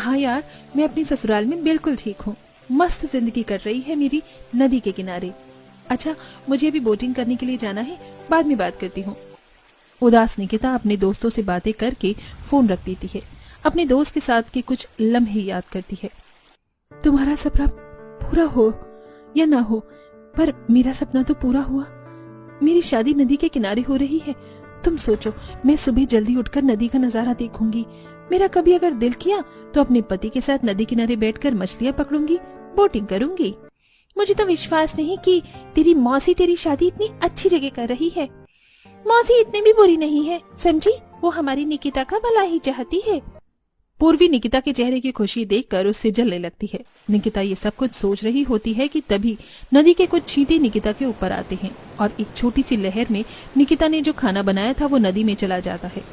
हाँ यार, मैं अपनी ससुराल में बिल्कुल ठीक हूँ। मस्त जिंदगी कट रही है मेरी नदी के किनारे। अच्छा, मुझे अभी बोटिंग करने के लिए जाना है, बाद में बात करती हूँ। उदास निकिता अपने दोस्तों से बातें करके फोन रख देती है। अपने दोस्त के साथ के कुछ लम्हे याद करती है। तुम्हारा सपना पूरा हो या ना हो, पर मेरा सपना तो पूरा हुआ। मेरी शादी नदी के किनारे हो रही है। तुम सोचो, मैं सुबह जल्दी उठकर नदी का नजारा देखूंगी। मेरा कभी अगर दिल किया तो अपने पति के साथ नदी किनारे बैठकर मछलियां पकड़ूंगी, बोटिंग करूंगी। मुझे तो विश्वास नहीं कि तेरी मौसी तेरी शादी इतनी अच्छी जगह कर रही है। मौसी इतनी भी बुरी नहीं है, समझी? वो हमारी निकिता का भला ही चाहती है। पूर्वी निकिता के चेहरे की खुशी देखकर उससे जलने लगती है। निकिता ये सब कुछ सोच रही होती है कि तभी नदी के कुछ छींटे निकिता के ऊपर आते हैं और एक छोटी सी लहर में निकिता ने जो खाना बनाया था वो नदी में चला जाता है।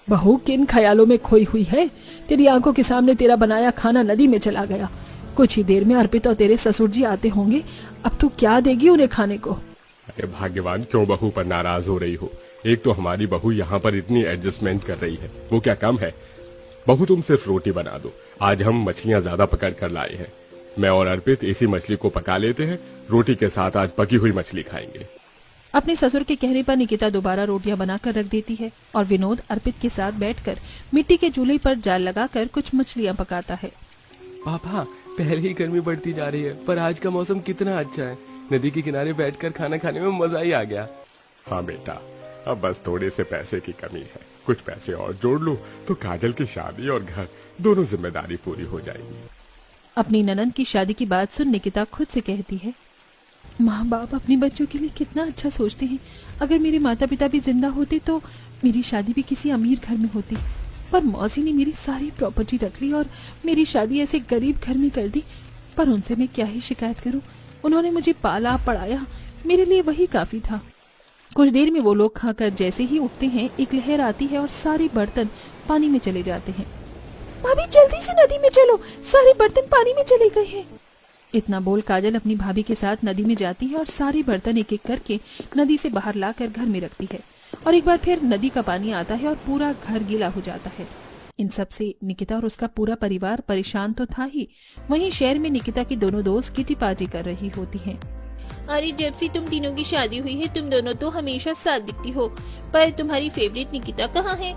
बहू, किन ख्यालों में खोई हुई है? तेरी आंखों के सामने तेरा बनाया खाना नदी में चला गया। कुछ ही देर में अर्पित और तेरे ससुर जी आते होंगे। अब तू क्या देगी उन्हें खाने को? अरे भाग्यवान, क्यों बहू पर नाराज हो रही हो? एक तो हमारी बहू यहाँ पर इतनी एडजस्टमेंट कर रही है, वो क्या कम है? बहू, तुम सिर्फ रोटी बना दो। आज हम मछलियाँ ज्यादा पकड़ कर लाए हैं। मैं और अर्पित इसी मछली को पका लेते हैं। रोटी के साथ आज पकी हुई मछली खाएंगे। अपने ससुर के कहने पर निकिता दोबारा रोटियां बनाकर रख देती है और विनोद अर्पित के साथ बैठकर मिट्टी के चूल्हे पर जाल लगाकर कुछ मछलियां पकाता है। पापा, पहले ही गर्मी बढ़ती जा रही है, पर आज का मौसम कितना अच्छा है। नदी के किनारे बैठकर खाना खाने में मजा ही आ गया। हाँ बेटा, अब बस थोड़े से पैसे की कमी है। कुछ पैसे और जोड़ लो तो काजल की शादी और घर दोनों जिम्मेदारी पूरी हो जाएगी। अपनी ननद की शादी की बात सुन निकिता खुद से कहती है, माँ बाप अपने बच्चों के लिए कितना अच्छा सोचते हैं। अगर मेरे माता पिता भी जिंदा होते तो मेरी शादी भी किसी अमीर घर में होती, पर मौसी ने मेरी सारी प्रॉपर्टी रख ली और मेरी शादी ऐसे गरीब घर में कर दी। पर उनसे मैं क्या ही शिकायत करूं? उन्होंने मुझे पाला पढ़ाया, मेरे लिए वही काफी था। कुछ देर में वो लोग खाकर जैसे ही उठते हैं, एक लहर आती है और सारे बर्तन पानी में चले जाते हैं। भाभी, जल्दी से नदी में चलो, सारे बर्तन पानी में चले गए हैं। इतना बोल काजल अपनी भाभी के साथ नदी में जाती है और सारे बर्तन एक एक करके नदी से बाहर लाकर घर में रखती है। और एक बार फिर नदी का पानी आता है और पूरा घर गीला हो जाता है। इन सब से निकिता और उसका पूरा परिवार परेशान तो था ही, वहीं शहर में निकिता की दोनों दोस्त किटी पार्टी कर रही होती हैं। अरे, जब से तुम तीनों की शादी हुई है तुम दोनों तो हमेशा साथ दिखती हो, पर तुम्हारी फेवरेट निकिता कहाँ है?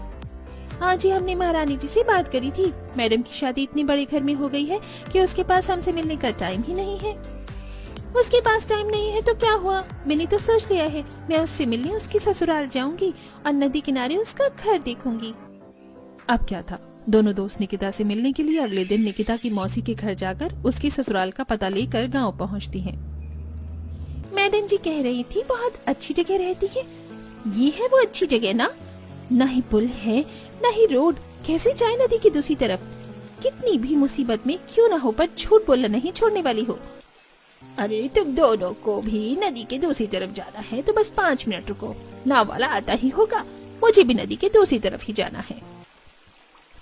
हाँ जी, हमने महारानी जी से बात करी थी। मैडम की शादी इतने बड़े घर में हो गई है कि उसके पास हमसे मिलने का टाइम ही नहीं है। उसके पास टाइम नहीं है तो क्या हुआ? मैंने तो सोच लिया है, मैं उससे मिलने उसकी ससुराल जाऊंगी और नदी किनारे उसका घर देखूंगी। अब क्या था, दोनों दोस्त निकिता से मिलने के लिए अगले दिन निकिता की मौसी के घर जाकर उसकी ससुराल का पता लेकर गाँव पहुँचती है। मैडम जी कह रही थी बहुत अच्छी जगह रहती है। ये है वो अच्छी जगह ना? ना ही पुल है, ना ही रोड, कैसे जाए नदी की दूसरी तरफ? कितनी भी मुसीबत में क्यों ना हो, पर झूठ बोलना नहीं छोड़ने वाली हो। अरे, तुम दोनों को भी नदी के दूसरी तरफ जाना है तो बस 5 मिनट रुको, नाव वाला आता ही होगा। मुझे भी नदी के दूसरी तरफ ही जाना है।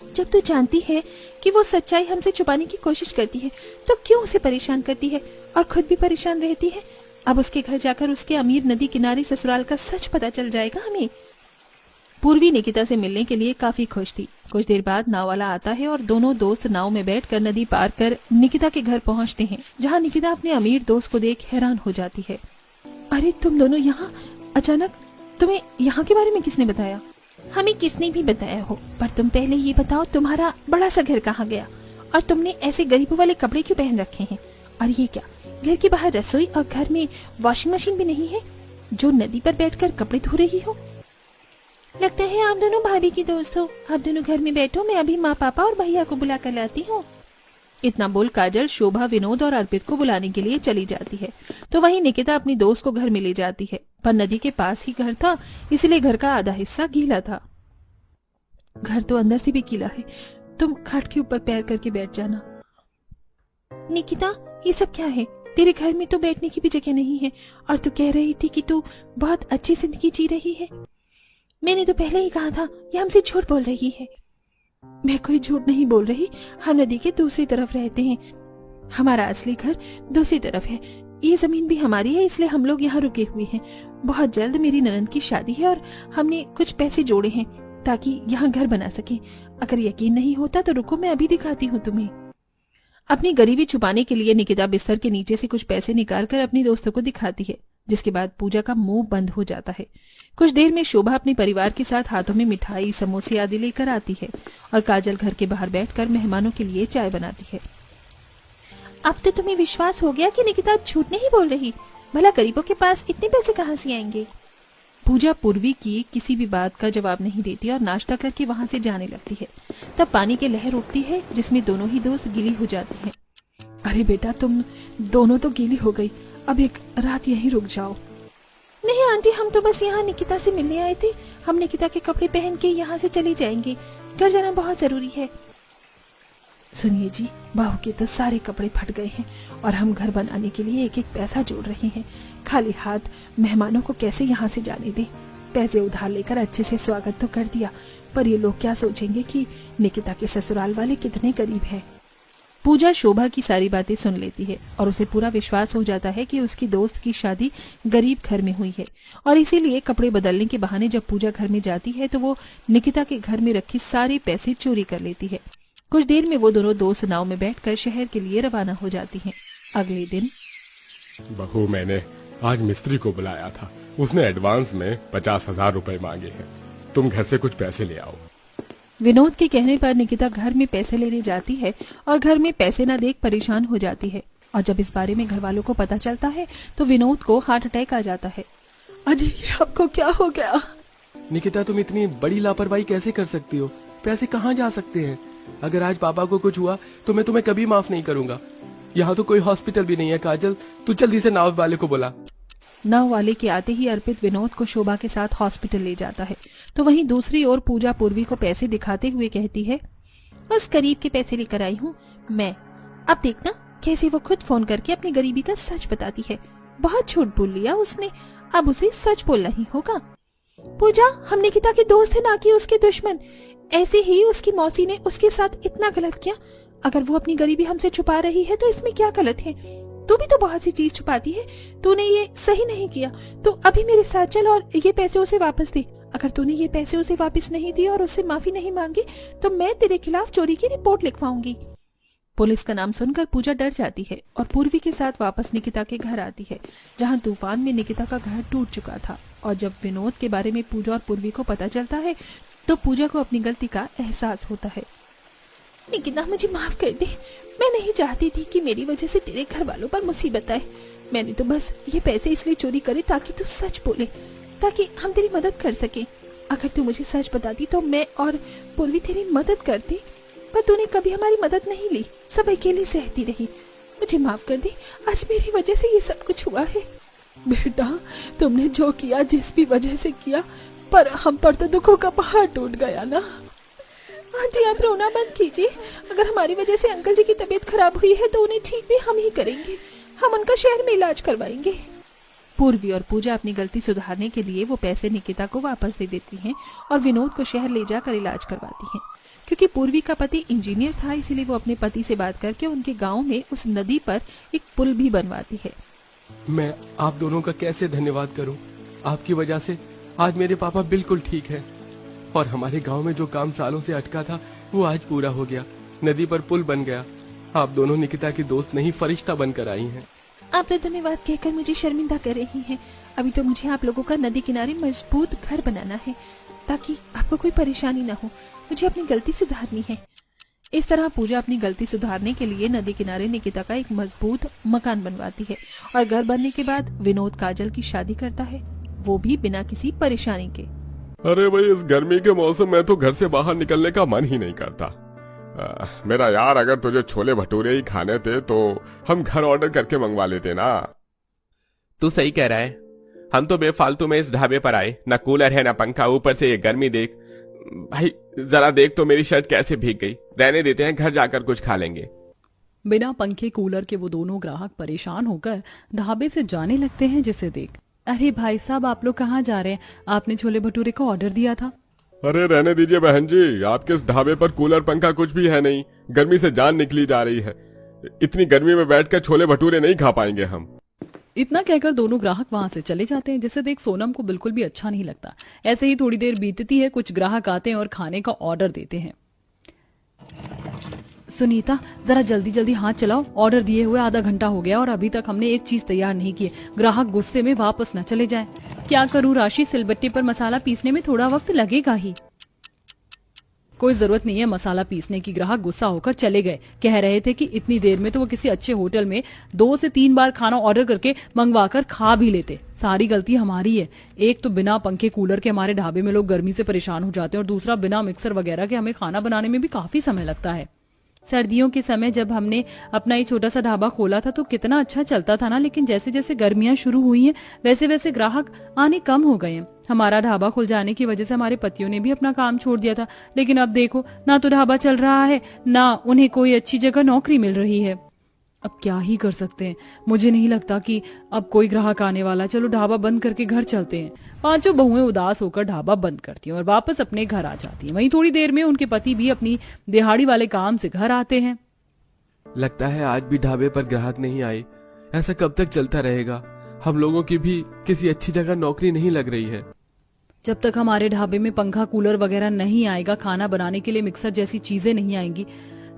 जब तू जानती है कि वो सच्चाई हमसे छुपाने की कोशिश करती है तो क्यों उसे परेशान करती है और खुद भी परेशान रहती है? अब उसके घर जाकर उसके अमीर नदी किनारे ससुराल का सच पता चल जाएगा हमें। पूर्वी निकिता से मिलने के लिए काफी खुश थी। कुछ देर बाद नाव वाला आता है और दोनों दोस्त नाव में बैठकर नदी पार कर निकिता के घर पहुंचते हैं, जहां निकिता अपने अमीर दोस्त को देख हैरान हो जाती है। अरे, तुम दोनों यहाँ अचानक? तुम्हें यहाँ के बारे में किसने बताया? हमें किसने भी बताया हो, पर तुम पहले ये बताओ, तुम्हारा बड़ा सा घर कहाँ गया और तुमने ऐसे गरीबों वाले कपड़े क्यों पहन रखे हैं? और ये क्या, घर के बाहर रसोई और घर में वॉशिंग मशीन भी नहीं है जो नदी पर बैठकर कपड़े धो रही हो? लगता है आप दोनों भाभी की दोस्त हो। आप दोनों घर में बैठो, मैं अभी माँ पापा और भैया को बुला कर लाती हूँ। इतना बोल काजल शोभा, विनोद और अर्पित को बुलाने के लिए चली जाती है, तो वहीं निकिता अपनी दोस्त को घर में ले जाती है। पर नदी के पास ही घर था, इसलिए घर का आधा हिस्सा गीला था। घर तो अंदर से भी गीला है, तुम खाट के ऊपर पैर करके बैठ जाना। निकिता, ये सब क्या है? तेरे घर में तो बैठने की भी जगह नहीं है और तू कह रही थी कि तू बहुत अच्छी जिंदगी जी रही है। मैंने तो पहले ही कहा था, ये हमसे झूठ बोल रही है। मैं कोई झूठ नहीं बोल रही, हम नदी के दूसरी तरफ रहते हैं। हमारा असली घर दूसरी तरफ है। ये जमीन भी हमारी है, इसलिए हम लोग यहाँ रुके हुए हैं। बहुत जल्द मेरी ननद की शादी है और हमने कुछ पैसे जोड़े हैं। ताकि यहाँ घर बना सके। अगर यकीन नहीं होता तो रुको, मैं अभी दिखाती हूँ तुम्हें। अपनी गरीबी छुपाने के लिए निकिता बिस्तर के नीचे से कुछ पैसे निकालकर अपनी दोस्तों को दिखाती है, जिसके बाद पूजा का मुंह बंद हो जाता है। कुछ देर में शोभा अपने परिवार के साथ हाथों में मिठाई, समोसे आदि लेकर आती है और काजल घर के बाहर बैठकर मेहमानों के लिए चाय बनाती है। अब तो तुम्हें विश्वास हो गया कि निकिता झूठ नहीं बोल रही। भला गरीबों के पास इतने पैसे कहाँ से आएंगे? पूजा पूर्वी की किसी भी बात का जवाब नहीं देती और नाश्ता करके वहां से जाने लगती है। तब पानी की लहर उठती है जिसमें दोनों ही दोस्त गीली हो जाती हैं। अरे बेटा, तुम दोनों तो गीली हो गई, अब एक रात यहीं रुक जाओ। नहीं आंटी, हम तो बस यहाँ निकिता से मिलने आए थे। हम निकिता के कपड़े पहन के यहाँ से चले जाएंगे, घर जाना बहुत जरूरी है। सुनिए जी, बहू के तो सारे कपड़े फट गए हैं और हम घर बनाने के लिए एक एक पैसा जोड़ रहे हैं। खाली हाथ मेहमानों को कैसे यहाँ से जाने दें? पैसे उधार लेकर अच्छे से स्वागत तो कर दिया, पर ये लोग क्या सोचेंगे कि निकिता के ससुराल वाले कितने गरीब हैं। पूजा शोभा की सारी बातें सुन लेती है और उसे पूरा विश्वास हो जाता है कि उसकी दोस्त की शादी गरीब घर में हुई है, और इसीलिए कपड़े बदलने के बहाने जब पूजा घर में जाती है तो वो निकिता के घर में रखी सारे पैसे चोरी कर लेती है। कुछ देर में वो दोनों दोस्त नाव में बैठकर शहर के लिए रवाना हो जाती हैं। अगले दिन, बहू, मैंने आज मिस्त्री को बुलाया था। उसने एडवांस में 50,000 रुपए मांगे हैं। तुम घर से कुछ पैसे ले आओ। विनोद के कहने पर निकिता घर में पैसे लेने जाती है और घर में पैसे न देख परेशान हो जाती है। और जब इस बारे में घर वालों को पता चलता है तो विनोद को हार्ट अटैक आ जाता है। अजय, ये आपको क्या हो गया? निकिता, तुम इतनी बड़ी लापरवाही कैसे कर सकती हो? पैसे कहाँ जा सकते हैं? अगर आज पापा को कुछ हुआ तो मैं तुम्हें कभी माफ नहीं करूंगा। यहाँ तो कोई हॉस्पिटल भी नहीं है। काजल, तू जल्दी से नाव वाले को बुला। नाव वाले के आते ही अर्पित विनोद को शोभा के साथ हॉस्पिटल ले जाता है। तो वहीं दूसरी ओर पूजा पूर्वी को पैसे दिखाते हुए कहती है, उस गरीब के पैसे लेकर आई हूँ मैं। अब देखना कैसे वो खुद फोन करके अपनी गरीबी का सच बताती है। बहुत झूठ बोल लिया उसने, अब उसे सच बोलना ही होगा। पूजा, हम निकिता के दोस्त है, ना कि उसके दुश्मन। ऐसे ही उसकी मौसी ने उसके साथ इतना गलत किया। अगर वो अपनी गरीबी हमसे छुपा रही है तो इसमें क्या गलत है? तू भी तो बहुत सी चीज छुपाती है। तूने ये सही नहीं किया, तो अभी मेरे साथ चल और ये पैसे उसे वापस दे। अगर तूने ये पैसे उसे वापस नहीं दिए और उससे माफी नहीं मांगी तो मैं तेरे खिलाफ चोरी की रिपोर्ट लिखवाऊंगी। पुलिस का नाम सुनकर पूजा डर जाती है और पूर्वी के साथ वापस निकिता के घर आती है, जहां तूफान में निकिता का घर टूट चुका था। और जब विनोद के बारे में पूजा और पूर्वी को पता चलता है तो पूजा को अपनी गलती का एहसास होता है। निकिता, मुझे माफ कर दे। मैं नहीं चाहती थी कि मेरी वजह से तेरे घर वालों पर मुसीबत आए। मैंने तो बस ये पैसे इसलिए चोरी करे ताकि तू सच बोले, ताकि हम तेरी मदद कर सके। अगर तू मुझे सच बताती तो मैं और पूर्वी तेरी मदद करती, पर तूने कभी हमारी मदद नहीं ली, सब अकेले सहती रही। मुझे माफ कर दे, आज मेरी वजह से ये सब कुछ हुआ है। बेटा, तुमने जो किया जिस भी वजह से किया, पर हम पर तो दुखों का पहाड़ टूट गया ना। आंटी, आप रोना बंद कीजिए। अगर हमारी वजह से अंकल जी की तबीयत खराब हुई है तो उन्हें ठीक भी हम ही करेंगे। हम उनका शहर में इलाज करवाएंगे। पूर्वी और पूजा अपनी गलती सुधारने के लिए वो पैसे निकिता को वापस दे देती हैं और विनोद को शहर ले जाकर इलाज करवाती हैं। क्योंकि पूर्वी का पति इंजीनियर था, इसीलिए वो अपने पति से बात करके उनके गाँव में उस नदी पर एक पुल भी बनवाती है। मैं आप दोनों का कैसे धन्यवाद करूं? आपकी वजह से आज मेरे पापा बिल्कुल ठीक है और हमारे गांव में जो काम सालों से अटका था वो आज पूरा हो गया। नदी पर पुल बन गया। आप दोनों निकिता की दोस्त नहीं, फरिश्ता बनकर आई हैं। आप तो धन्यवाद कहकर मुझे शर्मिंदा कर रही हैं। अभी तो मुझे आप लोगों का नदी किनारे मजबूत घर बनाना है ताकि आपको कोई परेशानी न हो। मुझे अपनी गलती सुधारनी है। इस तरह पूजा अपनी गलती सुधारने के लिए नदी किनारे निकिता का एक मजबूत मकान बनवाती है और घर बनने के बाद विनोद काजल की शादी करता है, वो भी बिना किसी परेशानी के। अरे भाई, इस गर्मी के मौसम में तो घर से बाहर निकलने का मन ही नहीं करता। मेरा यार, अगर तुझे छोले भटूरे ही खाने थे तो हम घर ऑर्डर करके मंगवा लेते ना। तू सही कह रहा है। हम तो बेफालतू में इस ढाबे पर आए, ना कूलर है ना पंखा, ऊपर से ये गर्मी देख। भाई जरा देख तो मेरी शर्ट कैसे भीग गई। रहने देते हैं, घर जाकर कुछ खा लेंगे। बिना पंखे कूलर के वो दोनों ग्राहक परेशान होकर ढाबे से जाने लगते हैं, जिसे देख, अरे भाई साहब, आप लोग कहाँ जा रहे हैं? आपने छोले भटूरे का ऑर्डर दिया था। अरे रहने दीजिए बहन जी, आपके इस ढाबे पर कूलर पंखा कुछ भी है नहीं। गर्मी से जान निकली जा रही है। इतनी गर्मी में बैठकर छोले भटूरे नहीं खा पाएंगे हम। इतना कहकर दोनों ग्राहक वहां से चले जाते हैं, जिसे देख सोनम को बिल्कुल भी अच्छा नहीं लगता। ऐसे ही थोड़ी देर बीतती है, कुछ ग्राहक आते हैं और खाने का ऑर्डर देते हैं। सुनीता, जरा जल्दी जल्दी हाथ चलाओ, ऑर्डर दिए हुए आधा घंटा हो गया और अभी तक हमने एक चीज तैयार नहीं की है। ग्राहक गुस्से में वापस न चले जाएं। क्या करूं राशि, सिलबट्टे पर मसाला पीसने में थोड़ा वक्त लगेगा ही। कोई जरूरत नहीं है मसाला पीसने की। ग्राहक गुस्सा होकर चले गए। कह रहे थे कि इतनी देर में तो वो किसी अच्छे होटल में 2 से 3 बार खाना ऑर्डर करके मंगवा कर खा भी लेते। सारी गलती हमारी है। एक तो बिना पंखे कूलर के हमारे ढाबे में लोग गर्मी से परेशान हो जाते हैं और दूसरा बिना मिक्सर वगैरह के हमें खाना बनाने में भी काफी समय लगता है। सर्दियों के समय जब हमने अपना ये छोटा सा ढाबा खोला था तो कितना अच्छा चलता था ना, लेकिन जैसे जैसे गर्मियां शुरू हुई हैं वैसे वैसे ग्राहक आने कम हो गए हैं। हमारा ढाबा खुल जाने की वजह से हमारे पतियों ने भी अपना काम छोड़ दिया था, लेकिन अब देखो ना तो ढाबा चल रहा है ना उन्हें कोई अच्छी जगह नौकरी मिल रही है। अब क्या ही कर सकते हैं। मुझे नहीं लगता कि अब कोई ग्राहक आने वाला। चलो ढाबा बंद करके घर चलते हैं। पांचों बहुएं उदास होकर ढाबा बंद करती हैं और वापस अपने घर आ जाती हैं। वहीं थोड़ी देर में उनके पति भी अपनी दिहाड़ी वाले काम से घर आते हैं। लगता है आज भी ढाबे पर ग्राहक नहीं आए। ऐसा कब तक चलता रहेगा? हम लोगों की भी किसी अच्छी जगह नौकरी नहीं लग रही है। जब तक हमारे ढाबे में पंखा कूलर वगैरह नहीं आएगा, खाना बनाने के लिए मिक्सर जैसी चीजें नहीं आएंगी,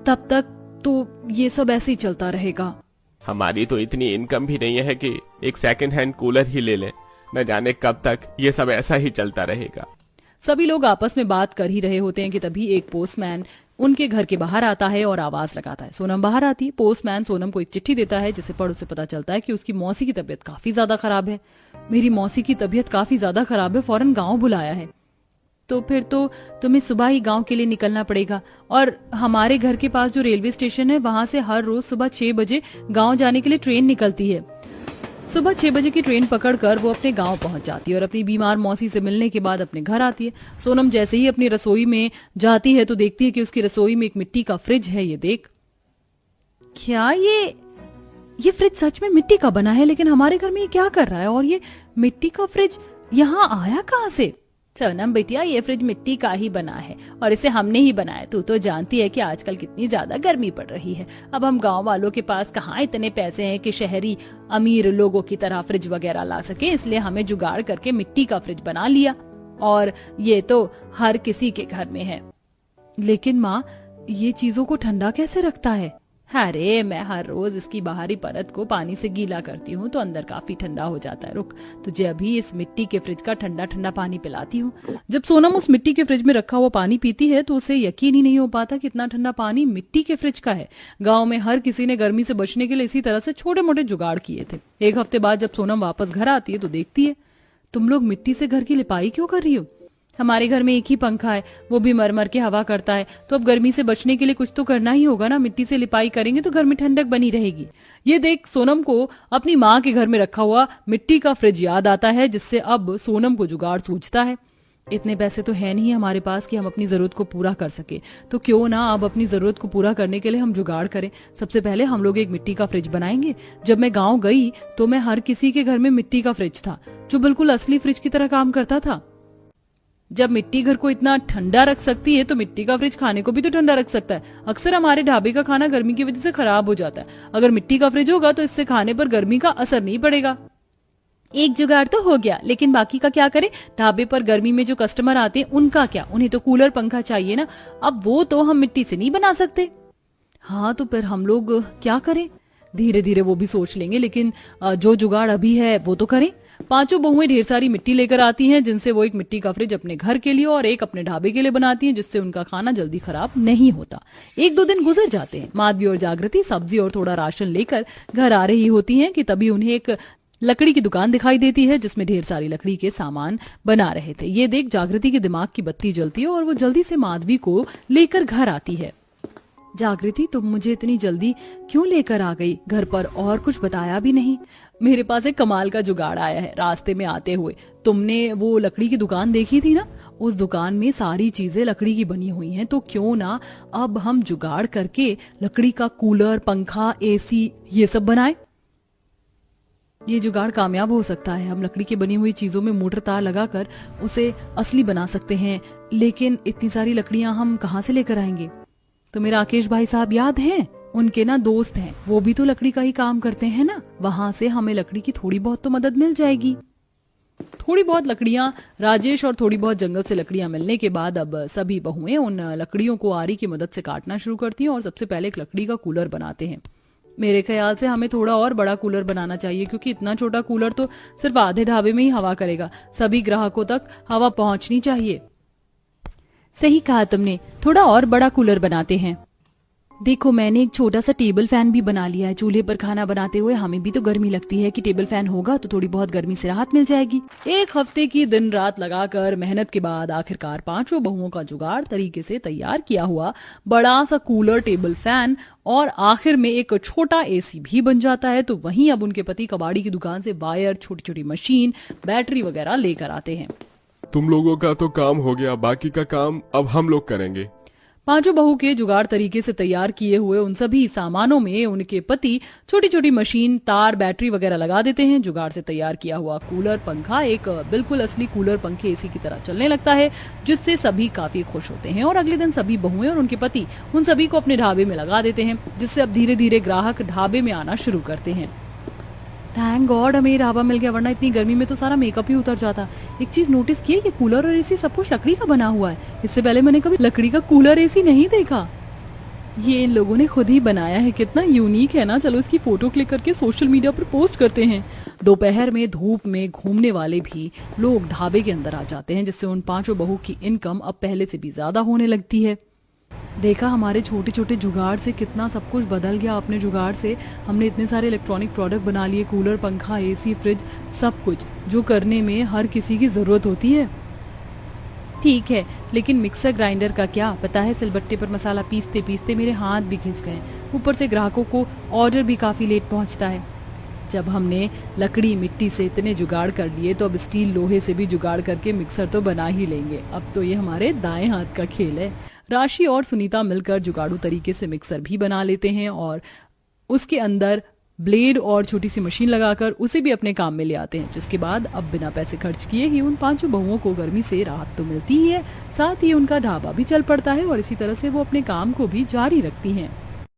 तब तक तो ये सब ऐसे ही चलता रहेगा। हमारी तो इतनी इनकम भी नहीं है कि एक सेकंड हैंड कूलर ही ले लें। न जाने कब तक ये सब ऐसा ही चलता रहेगा। सभी लोग आपस में बात कर ही रहे होते हैं कि तभी एक पोस्टमैन उनके घर के बाहर आता है और आवाज लगाता है। सोनम बाहर आती है। पोस्टमैन सोनम को एक चिट्ठी देता है जिसे पढ़ उसे पता चलता है कि उसकी मौसी की तबीयत काफी ज्यादा खराब है। मेरी मौसी की तबीयत काफी ज्यादा खराब है, फौरन गाँव बुलाया है। तो फिर तो तुम्हें सुबह ही गांव के लिए निकलना पड़ेगा और हमारे घर के पास जो रेलवे स्टेशन है वहां से हर रोज सुबह 6 बजे गांव जाने के लिए ट्रेन निकलती है। सुबह 6 बजे की ट्रेन पकड़कर वो अपने गांव पहुंच जाती है और अपनी बीमार मौसी से मिलने के बाद अपने घर आती है। सोनम जैसे ही अपनी रसोई में जाती है तो देखती है कि उसकी रसोई में एक मिट्टी का फ्रिज है। ये देख, क्या ये फ्रिज सच में मिट्टी का बना है? लेकिन हमारे घर में ये क्या कर रहा है? और ये मिट्टी का फ्रिज यहाँ आया कहाँ से? सोनम बिटिया, ये फ्रिज मिट्टी का ही बना है और इसे हमने ही बनाया। तू तो जानती है कि आजकल कितनी ज्यादा गर्मी पड़ रही है। अब हम गांव वालों के पास कहाँ इतने पैसे हैं कि शहरी अमीर लोगों की तरह फ्रिज वगैरह ला सके, इसलिए हमें जुगाड़ करके मिट्टी का फ्रिज बना लिया और ये तो हर किसी के घर में है। लेकिन माँ, ये चीजों को ठंडा कैसे रखता है? अरे मैं हर रोज इसकी बाहरी परत को पानी से गीला करती हूँ तो अंदर काफी ठंडा हो जाता है। रुक, तुझे अभी इस मिट्टी के फ्रिज का ठंडा ठंडा पानी पिलाती हूँ। जब सोनम उस मिट्टी के फ्रिज में रखा हुआ पानी पीती है तो उसे यकीन ही नहीं हो पाता कि इतना ठंडा पानी मिट्टी के फ्रिज का है। गाँव में हर किसी ने गर्मी से बचने के लिए इसी तरह से छोटे मोटे जुगाड़ किए थे। एक हफ्ते बाद जब सोनम वापस घर आती है तो देखती है, तुम लोग मिट्टी से घर की लिपाई क्यों कर रही हो? हमारे घर में एक ही पंखा है, वो भी मर के हवा करता है, तो अब गर्मी से बचने के लिए कुछ तो करना ही होगा ना। मिट्टी से लिपाई करेंगे तो घर में ठंडक बनी रहेगी। ये देख सोनम को अपनी माँ के घर में रखा हुआ मिट्टी का फ्रिज याद आता है, जिससे अब सोनम को जुगाड़ सूझता है। इतने पैसे तो है नहीं हमारे पास कि हम अपनी जरूरत को पूरा कर सके, तो क्यों ना अब अपनी जरूरत को पूरा करने के लिए हम जुगाड़ करें। सबसे पहले हम लोग एक मिट्टी का फ्रिज बनाएंगे। जब मैं गाँव गई तो मैं हर किसी के घर में मिट्टी का फ्रिज था जो बिल्कुल असली फ्रिज की तरह काम करता था। जब मिट्टी घर को इतना ठंडा रख सकती है तो मिट्टी का फ्रिज खाने को भी तो ठंडा रख सकता है। अक्सर हमारे ढाबे का खाना गर्मी की वजह से खराब हो जाता है। अगर मिट्टी का फ्रिज होगा तो इससे खाने पर गर्मी का असर नहीं पड़ेगा। एक जुगाड़ तो हो गया, लेकिन बाकी का क्या करें? ढाबे पर गर्मी में जो कस्टमर आते हैं उनका क्या? उन्हें तो कूलर पंखा चाहिए ना। अब वो तो हम मिट्टी से नहीं बना सकते। हाँ, तो फिर हम लोग क्या करें? धीरे धीरे वो भी सोच लेंगे, लेकिन जो जुगाड़ अभी है वो तो करें। पांचों बहुएं ढेर सारी मिट्टी लेकर आती हैं, जिनसे वो एक मिट्टी का फ्रिज अपने घर के लिए और एक अपने ढाबे के लिए बनाती हैं, जिससे उनका खाना जल्दी खराब नहीं होता। 1-2 दिन गुजर जाते हैं। माधवी और जागृति सब्जी और थोड़ा राशन लेकर घर आ रही होती हैं कि तभी उन्हें एक लकड़ी की दुकान दिखाई देती है जिसमें ढेर सारी लकड़ी के सामान बना रहे थे। ये देख जागृति के दिमाग की बत्ती जलती है और वो जल्दी से माधवी को लेकर घर आती है। जागृति, तुम मुझे इतनी जल्दी क्यों लेकर आ गई? घर पर और कुछ बताया भी नहीं। मेरे पास एक कमाल का जुगाड़ आया है। रास्ते में आते हुए तुमने वो लकड़ी की दुकान देखी थी ना, उस दुकान में सारी चीजें लकड़ी की बनी हुई हैं, तो क्यों ना अब हम जुगाड़ करके लकड़ी का कूलर, पंखा, एसी ये सब बनाएं। ये जुगाड़ कामयाब हो सकता है। हम लकड़ी की बनी हुई चीजों में मोटर तार लगाकर उसे असली बना सकते हैं, लेकिन इतनी सारी लकड़ियां हम कहाँ से लेकर आएंगे? तुम्हें राकेश भाई साहब याद हैं? उनके ना दोस्त हैं, वो भी तो लकड़ी का ही काम करते हैं ना, वहाँ से हमें लकड़ी की थोड़ी बहुत तो मदद मिल जाएगी। थोड़ी बहुत लकड़ियां राजेश और थोड़ी बहुत जंगल से लकड़ियां मिलने के बाद अब सभी बहुएं उन लकड़ियों को आरी की मदद से काटना शुरू करती हैं और सबसे पहले एक लकड़ी का कूलर बनाते हैं। मेरे ख्याल से हमें थोड़ा और बड़ा कूलर बनाना चाहिए, क्योंकि इतना छोटा कूलर तो सिर्फ आधे ढाबे में ही हवा करेगा, सभी ग्राहकों तक हवा पहुंचनी चाहिए। सही कहा तुमने, थोड़ा और बड़ा कूलर बनाते हैं। देखो मैंने एक छोटा सा टेबल फैन भी बना लिया है। चूल्हे पर खाना बनाते हुए हमें भी तो गर्मी लगती है, कि टेबल फैन होगा तो थोड़ी बहुत गर्मी से राहत मिल जाएगी। एक हफ्ते की दिन रात लगाकर मेहनत के बाद आखिरकार पांचों बहुओं का जुगाड़ तरीके से तैयार किया हुआ बड़ा सा कूलर, टेबल फैन और आखिर में एक छोटा एसी भी बन जाता है। तो वहीं अब उनके पति कबाड़ी की दुकान से वायर, छोटी छोटी मशीन, बैटरी वगैरह लेकर आते हैं। तुम लोगों का तो काम हो गया, बाकी का काम अब हम लोग करेंगे। पांचों बहू के जुगाड़ तरीके से तैयार किए हुए उन सभी सामानों में उनके पति छोटी छोटी मशीन, तार, बैटरी वगैरह लगा देते हैं। जुगाड़ से तैयार किया हुआ कूलर पंखा एक बिल्कुल असली कूलर पंखे एसी की तरह चलने लगता है, जिससे सभी काफी खुश होते हैं। और अगले दिन सभी बहुएं और उनके पति उन सभी को अपने ढाबे में लगा देते हैं, जिससे अब धीरे धीरे ग्राहक ढाबे में आना शुरू करते हैं। थैंक गॉड हमें ढाबा मिल गया, वरना इतनी गर्मी में तो सारा मेकअप ही उतर जाता। एक चीज नोटिस की, ये कूलर और एसी सब कुछ लकड़ी का बना हुआ है। इससे पहले मैंने कभी लकड़ी का कूलर एसी नहीं देखा। ये इन लोगों ने खुद ही बनाया है, कितना यूनिक है ना। चलो इसकी फोटो क्लिक करके सोशल मीडिया पर पोस्ट करते हैं। दोपहर में धूप में घूमने वाले भी लोग ढाबे के अंदर आ जाते हैं, जिससे उन पांचों बहू की इनकम अब पहले से भी ज्यादा होने लगती है। देखा हमारे छोटे छोटे जुगाड़ से कितना सब कुछ बदल गया। अपने जुगाड़ से हमने इतने सारे इलेक्ट्रॉनिक प्रोडक्ट बना लिए, कूलर, पंखा, एसी, फ्रिज, सब कुछ जो करने में हर किसी की जरूरत होती है। ठीक है, लेकिन मिक्सर ग्राइंडर का क्या? पता है सिलबट्टे पर मसाला पीसते पीसते मेरे हाथ भी घिस गए। ऊपर से ग्राहकों को ऑर्डर भी काफी लेट पहुंचता है। जब हमने लकड़ी मिट्टी से इतने जुगाड़ कर लिए, तो अब स्टील लोहे से भी जुगाड़ करके मिक्सर तो बना ही लेंगे। अब तो ये हमारे दाएं हाथ का खेल है। राशि और सुनीता मिलकर जुगाड़ू तरीके से मिक्सर भी बना लेते हैं और उसके अंदर ब्लेड और छोटी सी मशीन लगाकर उसे भी अपने काम में ले आते हैं, जिसके बाद अब बिना पैसे खर्च किए ही उन पांचों बहुओं को गर्मी से राहत तो मिलती ही है, साथ ही उनका ढाबा भी चल पड़ता है और इसी तरह से वो अपने काम को भी जारी रखती हैं।